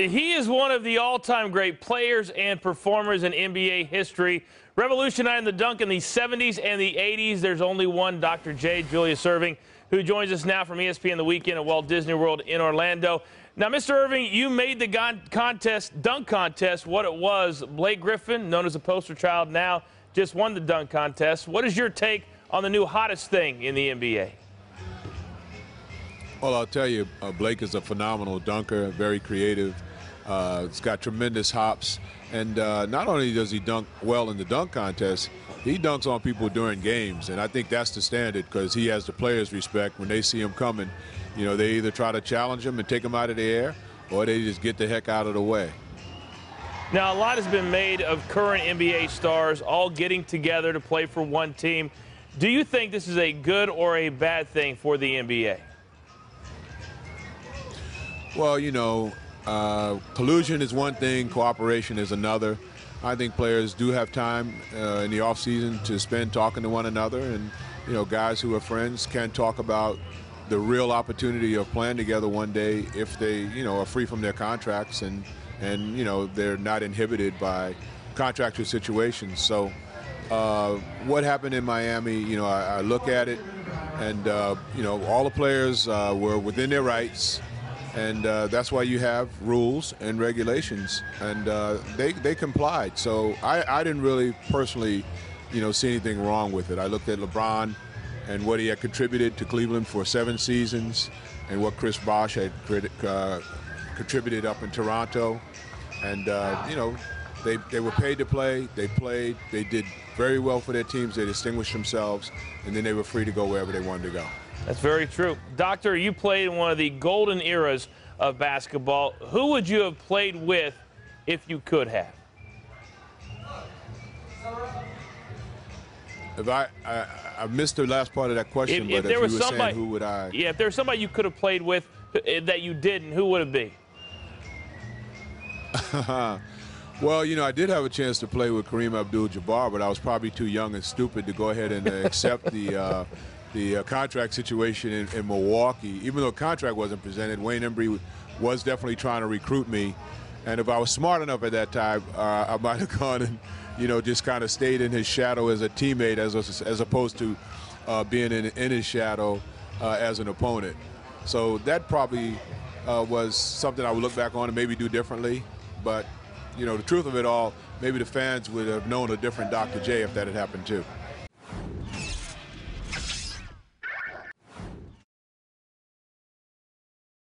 He is one of the all-time great players and performers in NBA history, revolutionizing the dunk in the 70s and the 80s. There's only one, Dr. J, Julius Erving, who joins us now from ESPN The Weekend at Walt Disney World in Orlando. Now, Mr. Erving, you made the dunk contest what it was. Blake Griffin, known as a poster child now, just won the dunk contest. What is your take on the new hottest thing in the NBA? Well, I'll tell you, Blake is a phenomenal dunker, very creative. He's got tremendous hops, and not only does he dunk well in the dunk contest, he dunks on people during games, and I think that's the standard because he has the players' respect. When they see him coming, you know, they either try to challenge him and take him out of the air, or they just get the heck out of the way. Now, a lot has been made of current NBA stars all getting together to play for one team. Do you think this is a good or a bad thing for the NBA? Well, you know, collusion is one thing, cooperation is another. I think players do have time in the offseason to spend talking to one another, and, you know, guys who are friends can talk about the real opportunity of playing together one day if they, you know, are free from their contracts and you know, they're not inhibited by contractual situations. So what happened in Miami, you know, I look at it, and, you know, all the players were within their rights. And that's why you have rules and regulations, and they complied. So I didn't really personally, you know, see anything wrong with it. I looked at LeBron and what he had contributed to Cleveland for 7 seasons, and what Chris Bosh had contributed up in Toronto. And you know, they were paid to play. They played. They did very well for their teams. They distinguished themselves, and then they were free to go wherever they wanted to go. That's very true. Doctor, you played in one of the golden eras of basketball. Who would you have played with if you could have? If I missed the last part of that question, but if you were saying who would I? Yeah, if there was somebody you could have played with that you didn't, who would it be? Well, you know, I did have a chance to play with Kareem Abdul-Jabbar, but I was probably too young and stupid to go ahead and accept the contract situation in Milwaukee. Even though a contract wasn't presented, Wayne Embry was definitely trying to recruit me. And if I was smart enough at that time, I might have gone and, you know, just kind of stayed in his shadow as a teammate as opposed to being in his shadow as an opponent. So that probably was something I would look back on and maybe do differently. But, you know, the truth of it all, maybe the fans would have known a different Dr. J if that had happened too.